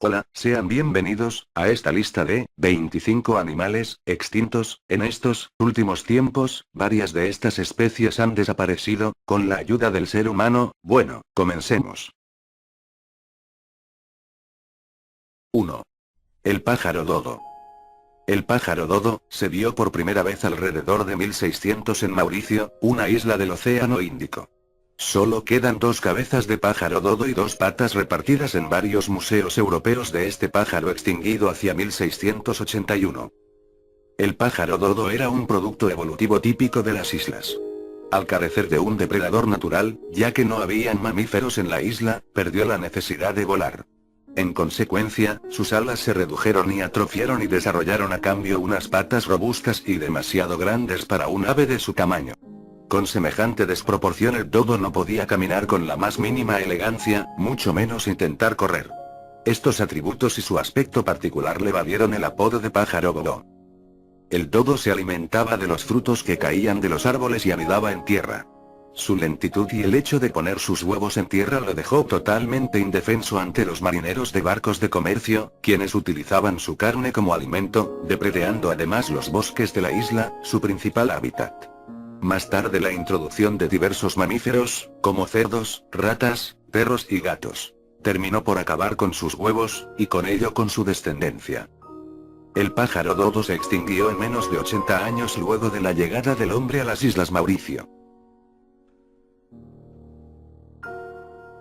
Hola, sean bienvenidos a esta lista de 25 animales extintos. En estos últimos tiempos, varias de estas especies han desaparecido, con la ayuda del ser humano. Bueno, comencemos. 1. El pájaro dodo. El pájaro dodo se vio por primera vez alrededor de 1600 en Mauricio, una isla del Océano Índico. Solo quedan dos cabezas de pájaro dodo y dos patas repartidas en varios museos europeos de este pájaro extinguido hacia 1681. El pájaro dodo era un producto evolutivo típico de las islas. Al carecer de un depredador natural, ya que no habían mamíferos en la isla, perdió la necesidad de volar. En consecuencia, sus alas se redujeron y atrofiaron y desarrollaron a cambio unas patas robustas y demasiado grandes para un ave de su tamaño. Con semejante desproporción el dodo no podía caminar con la más mínima elegancia, mucho menos intentar correr. Estos atributos y su aspecto particular le valieron el apodo de pájaro dodo. El dodo se alimentaba de los frutos que caían de los árboles y anidaba en tierra. Su lentitud y el hecho de poner sus huevos en tierra lo dejó totalmente indefenso ante los marineros de barcos de comercio, quienes utilizaban su carne como alimento, depredando además los bosques de la isla, su principal hábitat. Más tarde la introducción de diversos mamíferos, como cerdos, ratas, perros y gatos, terminó por acabar con sus huevos, y con ello con su descendencia. El pájaro dodo se extinguió en menos de 80 años luego de la llegada del hombre a las Islas Mauricio.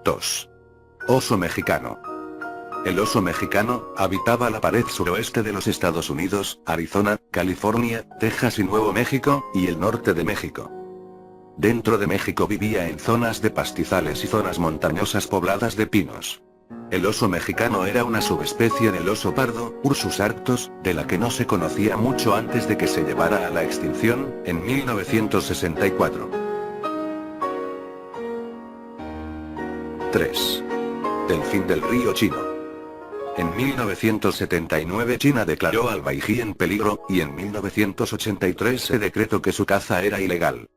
2. Oso mexicano. El oso mexicano habitaba la pared suroeste de los Estados Unidos, Arizona, California, Texas y Nuevo México, y el norte de México. Dentro de México vivía en zonas de pastizales y zonas montañosas pobladas de pinos. El oso mexicano era una subespecie del oso pardo, Ursus arctos, de la que no se conocía mucho antes de que se llevara a la extinción, en 1964. 3. Delfín del río Chino. En 1979 China declaró al Baiji en peligro, y en 1983 se decretó que su caza era ilegal.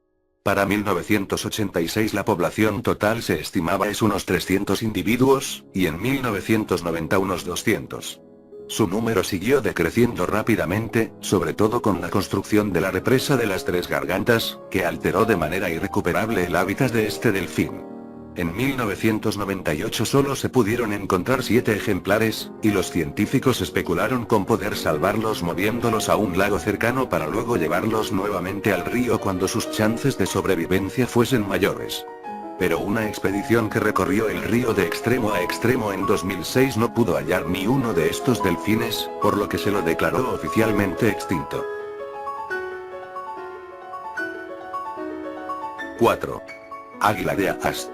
Para 1986 la población total se estimaba es unos 300 individuos, y en 1990 unos 200. Su número siguió decreciendo rápidamente, sobre todo con la construcción de la represa de las Tres Gargantas, que alteró de manera irrecuperable el hábitat de este delfín. En 1998 solo se pudieron encontrar 7 ejemplares, y los científicos especularon con poder salvarlos moviéndolos a un lago cercano para luego llevarlos nuevamente al río cuando sus chances de sobrevivencia fuesen mayores. Pero una expedición que recorrió el río de extremo a extremo en 2006 no pudo hallar ni uno de estos delfines, por lo que se lo declaró oficialmente extinto. 4. Águila de Ast.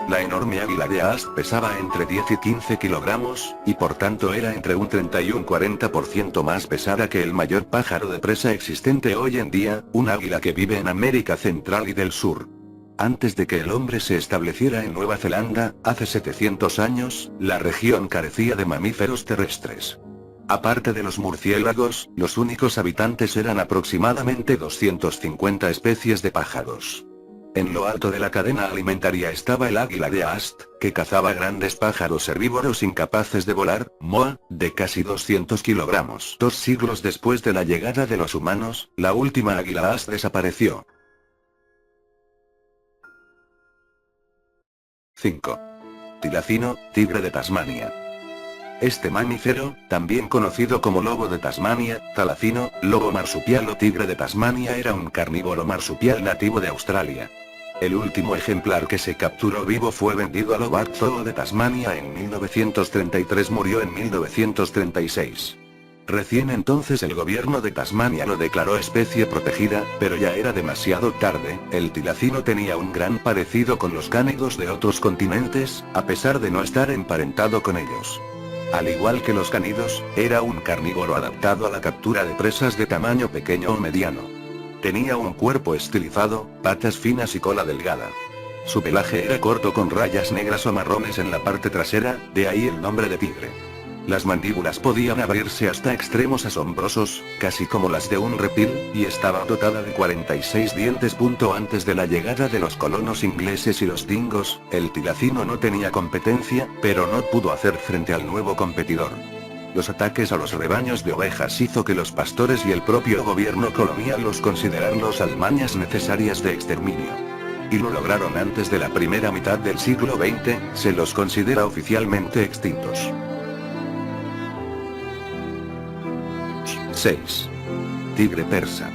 La enorme águila de Ast pesaba entre 10 y 15 kilogramos, y por tanto era entre un 30 y un 40% más pesada que el mayor pájaro de presa existente hoy en día, un águila que vive en América Central y del Sur. Antes de que el hombre se estableciera en Nueva Zelanda, hace 700 años, la región carecía de mamíferos terrestres. Aparte de los murciélagos, los únicos habitantes eran aproximadamente 250 especies de pájaros. En lo alto de la cadena alimentaria estaba el águila de Ast, que cazaba grandes pájaros herbívoros incapaces de volar, moa, de casi 200 kilogramos. 2 siglos después de la llegada de los humanos, la última águila Ast desapareció. 5. Tilacino, tigre de Tasmania. Este mamífero, también conocido como lobo de Tasmania, talacino, lobo marsupial o tigre de Tasmania era un carnívoro marsupial nativo de Australia. El último ejemplar que se capturó vivo fue vendido al Hobart Zoo de Tasmania en 1933, murió en 1936. Recién entonces el gobierno de Tasmania lo declaró especie protegida, pero ya era demasiado tarde. El tilacino tenía un gran parecido con los cánidos de otros continentes, a pesar de no estar emparentado con ellos. Al igual que los cánidos, era un carnívoro adaptado a la captura de presas de tamaño pequeño o mediano. Tenía un cuerpo estilizado, patas finas y cola delgada. Su pelaje era corto con rayas negras o marrones en la parte trasera, de ahí el nombre de tigre. Las mandíbulas podían abrirse hasta extremos asombrosos, casi como las de un reptil, y estaba dotada de 46 dientes. Antes de la llegada de los colonos ingleses y los dingos, el tilacino no tenía competencia, pero no pudo hacer frente al nuevo competidor. Los ataques a los rebaños de ovejas hizo que los pastores y el propio gobierno colonial los consideraran los almañas necesarias de exterminio. Y lo lograron antes de la primera mitad del siglo XX, se los considera oficialmente extintos. 6. Tigre persa.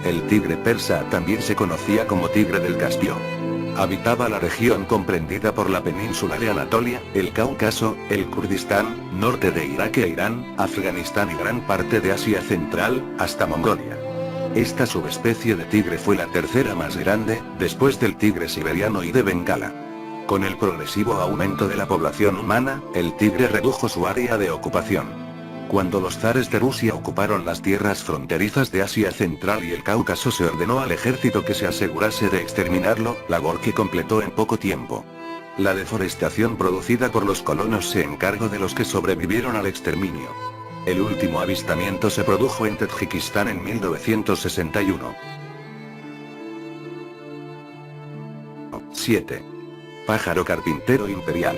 El tigre persa también se conocía como tigre del Caspio. Habitaba la región comprendida por la península de Anatolia, el Cáucaso, el Kurdistán, norte de Irak e Irán, Afganistán y gran parte de Asia Central, hasta Mongolia. Esta subespecie de tigre fue la tercera más grande, después del tigre siberiano y de Bengala. Con el progresivo aumento de la población humana, el tigre redujo su área de ocupación. Cuando los zares de Rusia ocuparon las tierras fronterizas de Asia Central y el Cáucaso, se ordenó al ejército que se asegurase de exterminarlo, labor que completó en poco tiempo. La deforestación producida por los colonos se encargó de los que sobrevivieron al exterminio. El último avistamiento se produjo en Tadjikistán en 1961. 7. Pájaro carpintero imperial.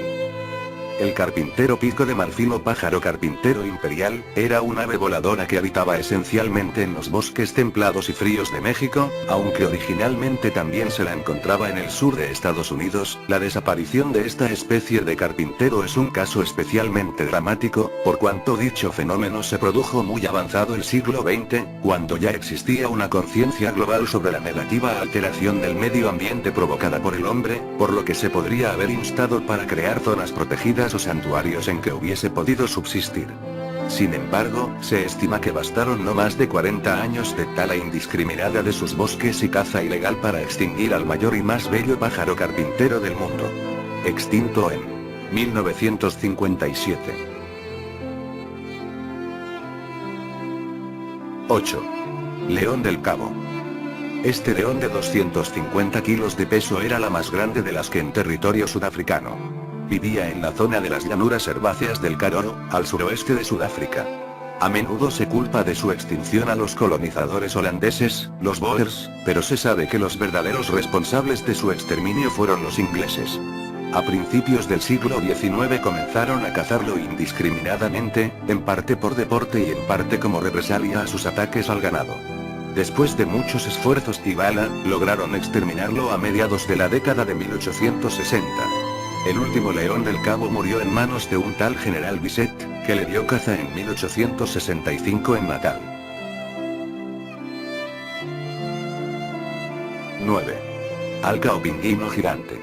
El carpintero pico de marfil o pájaro carpintero imperial, era un ave voladora que habitaba esencialmente en los bosques templados y fríos de México, aunque originalmente también se la encontraba en el sur de Estados Unidos. La desaparición de esta especie de carpintero es un caso especialmente dramático, por cuanto dicho fenómeno se produjo muy avanzado el siglo XX, cuando ya existía una conciencia global sobre la negativa alteración del medio ambiente provocada por el hombre, por lo que se podría haber instado para crear zonas protegidas o santuarios en que hubiese podido subsistir. Sin embargo, se estima que bastaron no más de 40 años de tala indiscriminada de sus bosques y caza ilegal para extinguir al mayor y más bello pájaro carpintero del mundo. Extinto en 1957. 8. León del Cabo. Este león de 250 kilos de peso era la más grande de las que en territorio sudafricano. Vivía en la zona de las llanuras herbáceas del Karoo, al suroeste de Sudáfrica. A menudo se culpa de su extinción a los colonizadores holandeses, los Boers, pero se sabe que los verdaderos responsables de su exterminio fueron los ingleses. A principios del siglo XIX comenzaron a cazarlo indiscriminadamente, en parte por deporte y en parte como represalia a sus ataques al ganado. Después de muchos esfuerzos y bala, lograron exterminarlo a mediados de la década de 1860. El último león del Cabo murió en manos de un tal general Bisset, que le dio caza en 1865 en Natal. 9. Alca o pingüino gigante.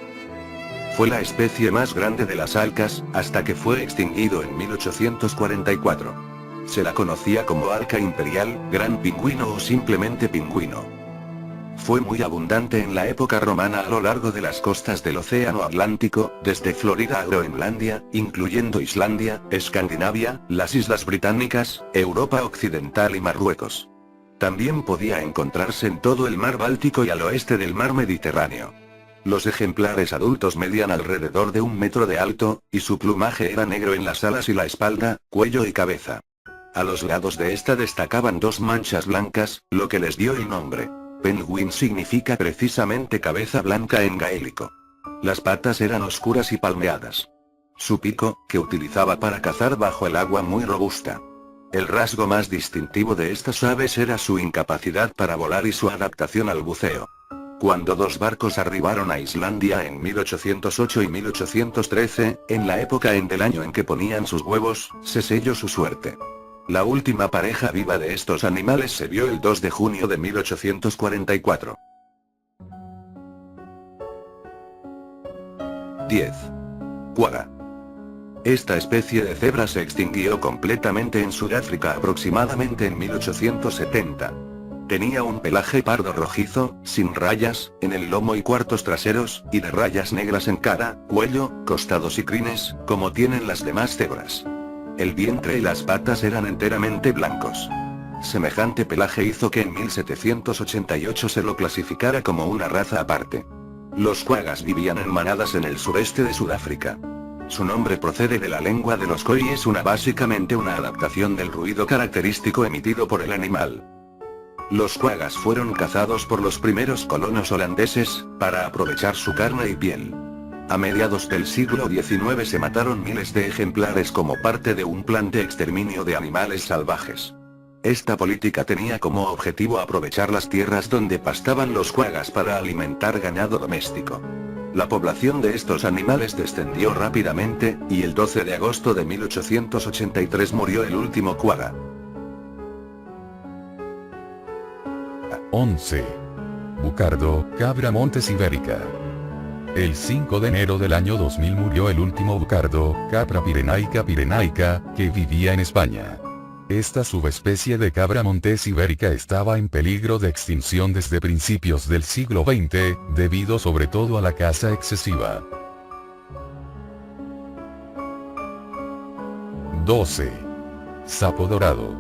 Fue la especie más grande de las alcas, hasta que fue extinguido en 1844. Se la conocía como alca imperial, gran pingüino o simplemente pingüino. Fue muy abundante en la época romana a lo largo de las costas del Océano Atlántico, desde Florida a Groenlandia, incluyendo Islandia, Escandinavia, las Islas Británicas, Europa Occidental y Marruecos. También podía encontrarse en todo el mar Báltico y al oeste del mar Mediterráneo. Los ejemplares adultos medían alrededor de 1 metro de alto, y su plumaje era negro en las alas y la espalda, cuello y cabeza. A los lados de esta destacaban 2 manchas blancas, lo que les dio el nombre. Penguin significa precisamente cabeza blanca en gaélico. Las patas eran oscuras y palmeadas. Su pico, que utilizaba para cazar bajo el agua, muy robusta. El rasgo más distintivo de estas aves era su incapacidad para volar y su adaptación al buceo. Cuando 2 barcos arribaron a Islandia en 1808 y 1813, en la época del año en que ponían sus huevos, se selló su suerte. La última pareja viva de estos animales se vio el 2 de junio de 1844. 10. Quagga. Esta especie de cebra se extinguió completamente en Sudáfrica aproximadamente en 1870. Tenía un pelaje pardo rojizo, sin rayas, en el lomo y cuartos traseros, y de rayas negras en cara, cuello, costados y crines, como tienen las demás cebras. El vientre y las patas eran enteramente blancos. Semejante pelaje hizo que en 1788 se lo clasificara como una raza aparte. Los quaggas vivían en manadas en el sureste de Sudáfrica. Su nombre procede de la lengua de los Khoi y es básicamente una adaptación del ruido característico emitido por el animal. Los quaggas fueron cazados por los primeros colonos holandeses, para aprovechar su carne y piel. A mediados del siglo XIX se mataron miles de ejemplares como parte de un plan de exterminio de animales salvajes. Esta política tenía como objetivo aprovechar las tierras donde pastaban los quaggas para alimentar ganado doméstico. La población de estos animales descendió rápidamente, y el 12 de agosto de 1883 murió el último quagga. 11. Bucardo, cabra montes ibérica. El 5 de enero del año 2000 murió el último bucardo, Capra pirenaica, que vivía en España. Esta subespecie de cabra montés ibérica estaba en peligro de extinción desde principios del siglo XX, debido sobre todo a la caza excesiva. 12. Sapo dorado.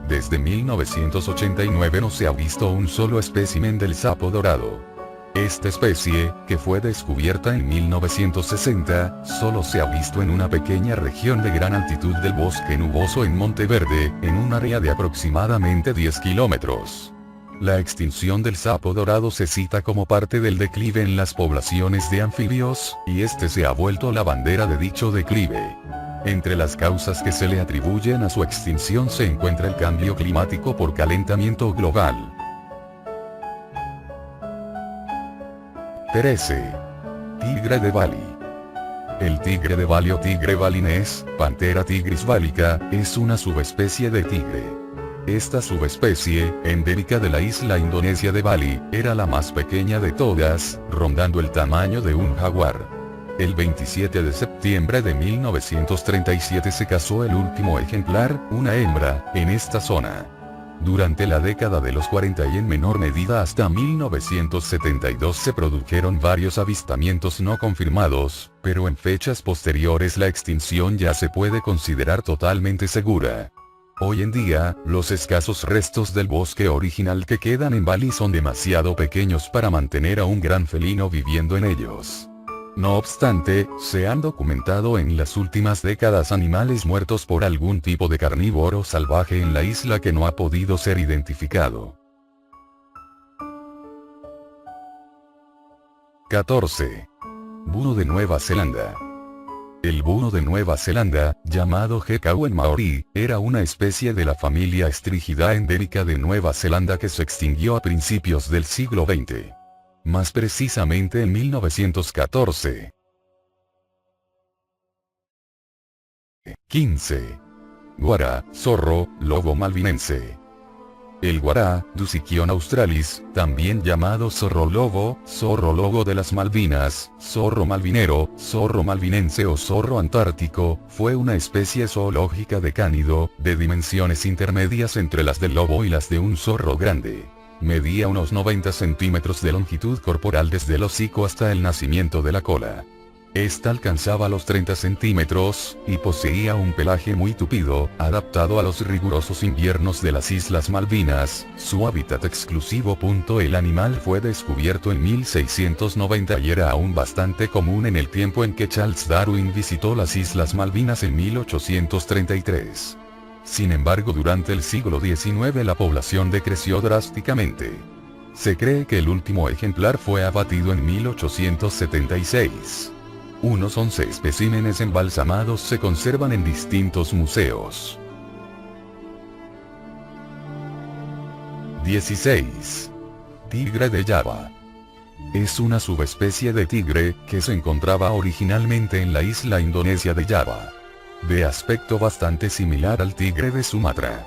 Desde 1989 no se ha visto un solo espécimen del sapo dorado. Esta especie, que fue descubierta en 1960, solo se ha visto en una pequeña región de gran altitud del bosque nuboso en Monteverde, en un área de aproximadamente 10 kilómetros. La extinción del sapo dorado se cita como parte del declive en las poblaciones de anfibios, y este se ha vuelto la bandera de dicho declive. Entre las causas que se le atribuyen a su extinción se encuentra el cambio climático por calentamiento global. 13. Tigre de Bali. El tigre de Bali o tigre balinés, Panthera tigris balica, es una subespecie de tigre. Esta subespecie, endémica de la isla indonesia de Bali, era la más pequeña de todas, rondando el tamaño de un jaguar. El 27 de septiembre de 1937 se cazó el último ejemplar, una hembra, en esta zona. Durante la década de los 40 y en menor medida hasta 1972 se produjeron varios avistamientos no confirmados, pero en fechas posteriores la extinción ya se puede considerar totalmente segura. Hoy en día, los escasos restos del bosque original que quedan en Bali son demasiado pequeños para mantener a un gran felino viviendo en ellos. No obstante, se han documentado en las últimas décadas animales muertos por algún tipo de carnívoro salvaje en la isla que no ha podido ser identificado. 14. Búho de Nueva Zelanda. El búho de Nueva Zelanda, llamado gekau en maorí, era una especie de la familia Estrigidae endémica de Nueva Zelanda que se extinguió a principios del siglo XX. Más precisamente en 1914. 15. Guará, zorro, lobo malvinense. El guará, Dusichion australis, también llamado zorro lobo de las Malvinas, zorro malvinero, zorro malvinense o zorro antártico, fue una especie zoológica de cánido, de dimensiones intermedias entre las del lobo y las de un zorro grande. Medía unos 90 centímetros de longitud corporal desde el hocico hasta el nacimiento de la cola. Esta alcanzaba los 30 centímetros, y poseía un pelaje muy tupido, adaptado a los rigurosos inviernos de las Islas Malvinas, su hábitat exclusivo. El animal fue descubierto en 1690 y era aún bastante común en el tiempo en que Charles Darwin visitó las Islas Malvinas en 1833. Sin embargo, durante el siglo XIX la población decreció drásticamente. Se cree que el último ejemplar fue abatido en 1876. Unos 11 especímenes embalsamados se conservan en distintos museos. 16. Tigre de Java. Es una subespecie de tigre, que se encontraba originalmente en la isla indonesia de Java. De aspecto bastante similar al tigre de Sumatra.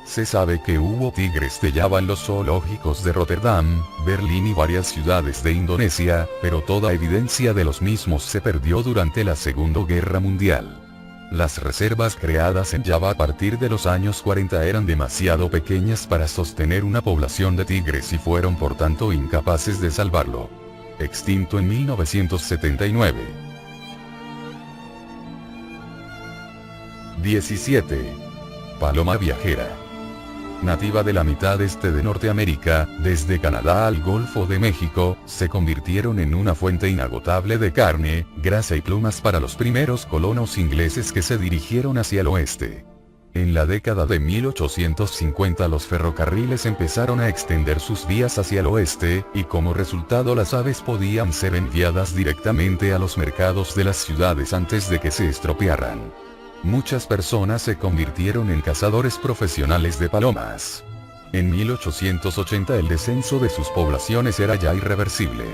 Se sabe que hubo tigres de Java en los zoológicos de Rotterdam, Berlín y varias ciudades de Indonesia, pero toda evidencia de los mismos se perdió durante la Segunda Guerra Mundial. Las reservas creadas en Java a partir de los años 40 eran demasiado pequeñas para sostener una población de tigres y fueron por tanto incapaces de salvarlo. Extinto en 1979. 17. Paloma viajera. Nativa de la mitad este de Norteamérica, desde Canadá al Golfo de México, se convirtieron en una fuente inagotable de carne, grasa y plumas para los primeros colonos ingleses que se dirigieron hacia el oeste. En la década de 1850 los ferrocarriles empezaron a extender sus vías hacia el oeste, y como resultado las aves podían ser enviadas directamente a los mercados de las ciudades antes de que se estropearan. Muchas personas se convirtieron en cazadores profesionales de palomas. En 1880 el descenso de sus poblaciones era ya irreversible.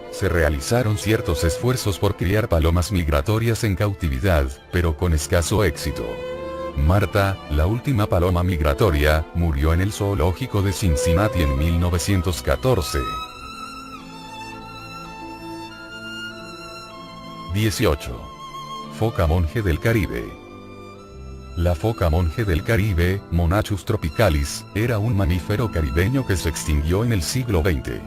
Se realizaron ciertos esfuerzos por criar palomas migratorias en cautividad, pero con escaso éxito. Marta, la última paloma migratoria, murió en el zoológico de Cincinnati en 1914. 18. Foca monje del Caribe. La foca monje del Caribe, Monachus tropicalis, era un mamífero caribeño que se extinguió en el siglo XX.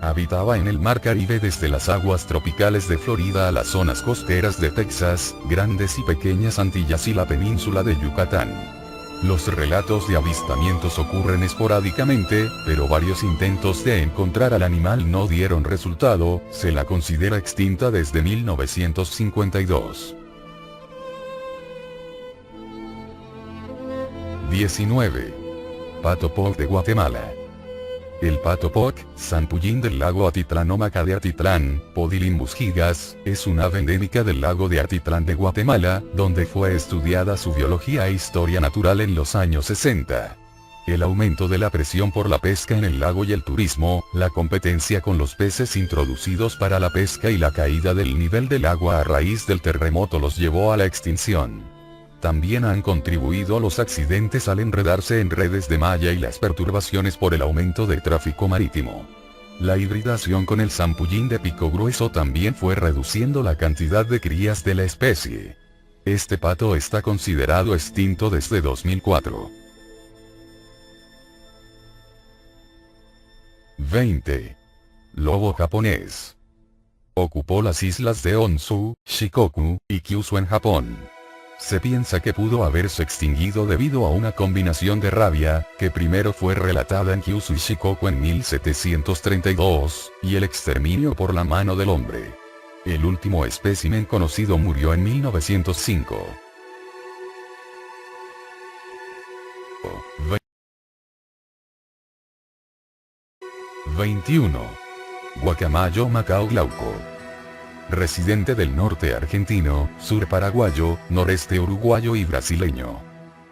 Habitaba en el mar Caribe desde las aguas tropicales de Florida a las zonas costeras de Texas, Grandes y Pequeñas Antillas y la península de Yucatán. Los relatos de avistamientos ocurren esporádicamente, pero varios intentos de encontrar al animal no dieron resultado. Se la considera extinta desde 1952. 19. Pato Poc de Guatemala. El pato Poc, zampullín del lago Atitlán o maca de Atitlán, Podilimbus gigas, es un ave endémica del lago de Atitlán de Guatemala, donde fue estudiada su biología e historia natural en los años 60. El aumento de la presión por la pesca en el lago y el turismo, la competencia con los peces introducidos para la pesca y la caída del nivel del agua a raíz del terremoto los llevó a la extinción. También han contribuido los accidentes al enredarse en redes de malla y las perturbaciones por el aumento de tráfico marítimo. La hibridación con el zampullín de pico grueso también fue reduciendo la cantidad de crías de la especie. Este pato está considerado extinto desde 2004. 20. Lobo japonés. Ocupó las islas de Honshu, Shikoku, y Kyushu en Japón. Se piensa que pudo haberse extinguido debido a una combinación de rabia, que primero fue relatada en Kyushu y Shikoku en 1732, y el exterminio por la mano del hombre. El último espécimen conocido murió en 1905. 21. Guacamayo macao glauco. Residente del norte argentino, sur paraguayo, noreste uruguayo y brasileño.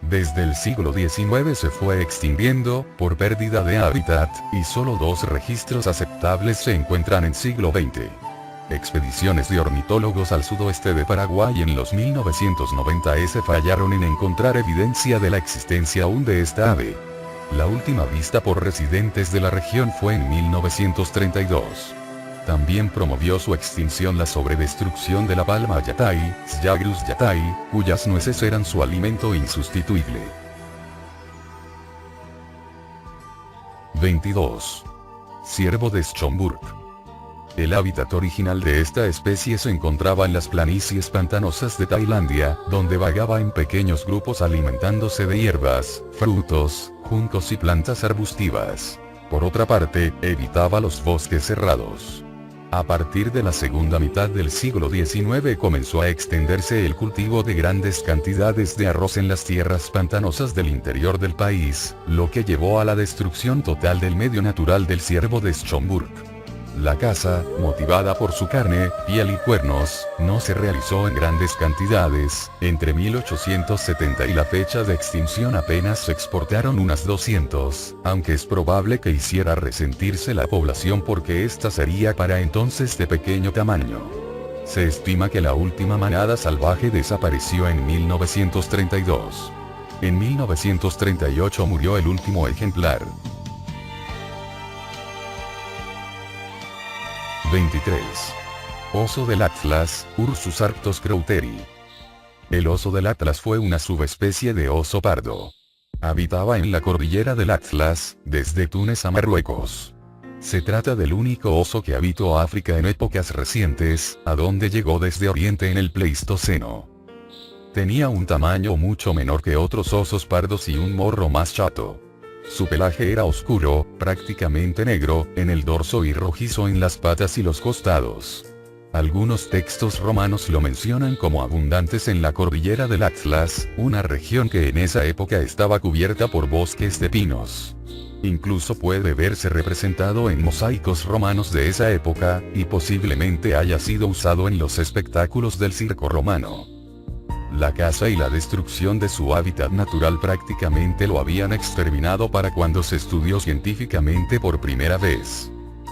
Desde el siglo XIX se fue extinguiendo, por pérdida de hábitat, y solo 2 registros aceptables se encuentran en siglo XX. Expediciones de ornitólogos al sudoeste de Paraguay en los 1990s fallaron en encontrar evidencia de la existencia aún de esta ave. La última vista por residentes de la región fue en 1932. También promovió su extinción la sobredestrucción de la palma yatay, Syagrus yatay, cuyas nueces eran su alimento insustituible. 22. Ciervo de Schomburg. El hábitat original de esta especie se encontraba en las planicies pantanosas de Tailandia, donde vagaba en pequeños grupos alimentándose de hierbas, frutos, juncos y plantas arbustivas. Por otra parte, evitaba los bosques cerrados. A partir de la segunda mitad del siglo XIX comenzó a extenderse el cultivo de grandes cantidades de arroz en las tierras pantanosas del interior del país, lo que llevó a la destrucción total del medio natural del ciervo de Schomburg. La caza, motivada por su carne, piel y cuernos, no se realizó en grandes cantidades. Entre 1870 y la fecha de extinción apenas se exportaron unas 200, aunque es probable que hiciera resentirse la población porque esta sería para entonces de pequeño tamaño. Se estima que la última manada salvaje desapareció en 1932. En 1938 murió el último ejemplar. 23. Oso del Atlas, Ursus arctos crouteri. El oso del Atlas fue una subespecie de oso pardo. Habitaba en la cordillera del Atlas, desde Túnez a Marruecos. Se trata del único oso que habitó África en épocas recientes, a donde llegó desde Oriente en el Pleistoceno. Tenía un tamaño mucho menor que otros osos pardos y un morro más chato. Su pelaje era oscuro, prácticamente negro, en el dorso y rojizo en las patas y los costados. Algunos textos romanos lo mencionan como abundantes en la cordillera del Atlas, una región que en esa época estaba cubierta por bosques de pinos. Incluso puede verse representado en mosaicos romanos de esa época, y posiblemente haya sido usado en los espectáculos del circo romano. La caza y la destrucción de su hábitat natural prácticamente lo habían exterminado para cuando se estudió científicamente por primera vez.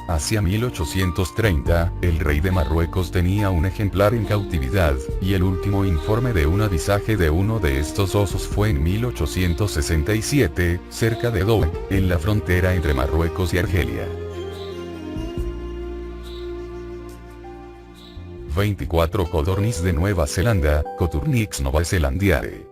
Hacia 1830, el rey de Marruecos tenía un ejemplar en cautividad, y el último informe de un avisaje de uno de estos osos fue en 1867, cerca de Douai, en la frontera entre Marruecos y Argelia. 24 Codornis de Nueva Zelanda, Coturnix novazelandiae.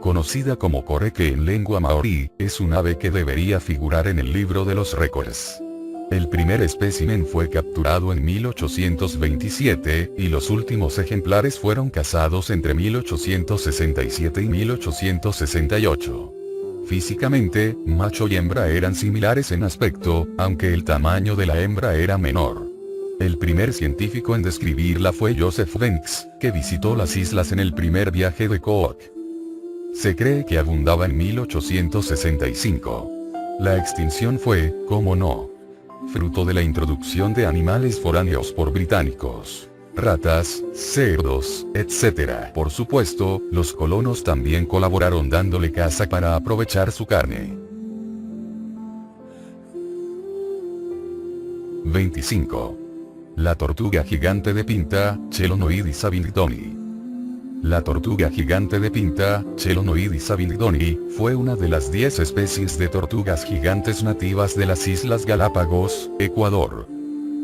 Conocida como coreque en lengua maorí, es un ave que debería figurar en el libro de los récords. El primer espécimen fue capturado en 1827, y los últimos ejemplares fueron cazados entre 1867 y 1868. Físicamente, macho y hembra eran similares en aspecto, aunque el tamaño de la hembra era menor. El primer científico en describirla fue Joseph Banks, que visitó las islas en el primer viaje de Cook. Se cree que abundaba en 1865. La extinción fue, como no, fruto de la introducción de animales foráneos por británicos. Ratas, cerdos, etc. Por supuesto, los colonos también colaboraron dándole caza para aprovechar su carne. 25. La tortuga gigante de Pinta, Chelonoidis abingdoni. La tortuga gigante de Pinta, Chelonoidis abingdoni, fue una de las 10 especies de tortugas gigantes nativas de las Islas Galápagos, Ecuador.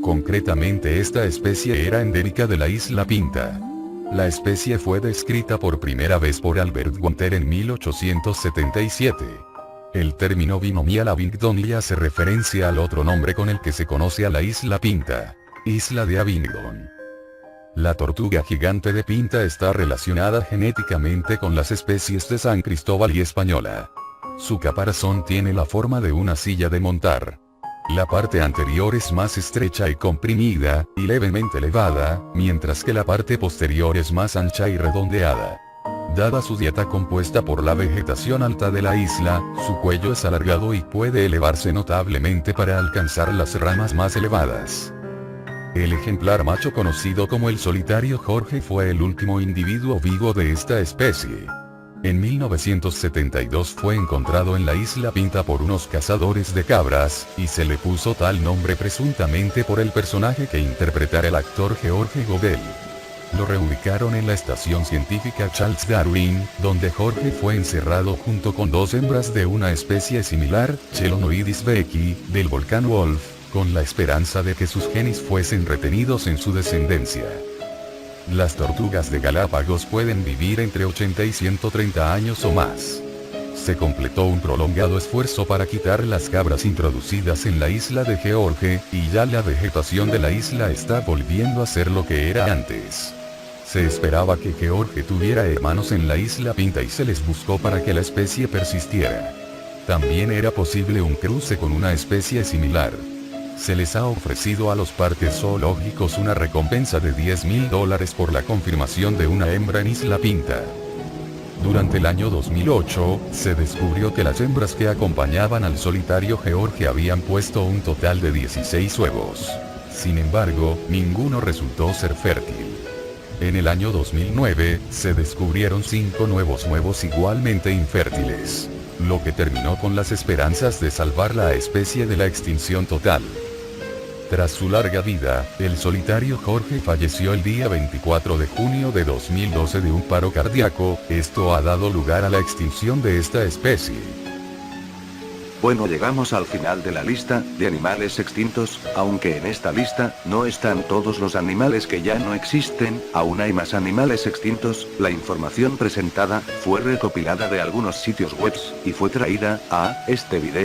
Concretamente esta especie era endémica de la isla Pinta. La especie fue descrita por primera vez por Albert Gunther en 1877. El término binomial abingdoni hace referencia al otro nombre con el que se conoce a la isla Pinta, Isla de Abingdon. La tortuga gigante de Pinta está relacionada genéticamente con las especies de San Cristóbal y Española. Su caparazón tiene la forma de una silla de montar. La parte anterior es más estrecha y comprimida, y levemente elevada, mientras que la parte posterior es más ancha y redondeada. Dada su dieta compuesta por la vegetación alta de la isla, su cuello es alargado y puede elevarse notablemente para alcanzar las ramas más elevadas. El ejemplar macho conocido como el solitario Jorge fue el último individuo vivo de esta especie. En 1972 fue encontrado en la isla Pinta por unos cazadores de cabras, y se le puso tal nombre presuntamente por el personaje que interpretara el actor George Gobel. Lo reubicaron en la estación científica Charles Darwin, donde Jorge fue encerrado junto con 2 hembras de una especie similar, Chelonoidis becky, del volcán Wolf, con la esperanza de que sus genes fuesen retenidos en su descendencia. Las tortugas de Galápagos pueden vivir entre 80 y 130 años o más. Se completó un prolongado esfuerzo para quitar las cabras introducidas en la isla de George, y ya la vegetación de la isla está volviendo a ser lo que era antes. Se esperaba que George tuviera hermanos en la isla Pinta y se les buscó para que la especie persistiera. También era posible un cruce con una especie similar. Se les ha ofrecido a los parques zoológicos una recompensa de $10.000 por la confirmación de una hembra en Isla Pinta. Durante el año 2008, se descubrió que las hembras que acompañaban al solitario George habían puesto un total de 16 huevos. Sin embargo, ninguno resultó ser fértil. En el año 2009, se descubrieron 5 nuevos huevos igualmente infértiles, lo que terminó con las esperanzas de salvar la especie de la extinción total. Tras su larga vida, el solitario Jorge falleció el día 24 de junio de 2012 de un paro cardíaco. Esto ha dado lugar a la extinción de esta especie. Bueno, llegamos al final de la lista de animales extintos, aunque en esta lista no están todos los animales que ya no existen, aún hay más animales extintos. La información presentada fue recopilada de algunos sitios web y fue traída a este video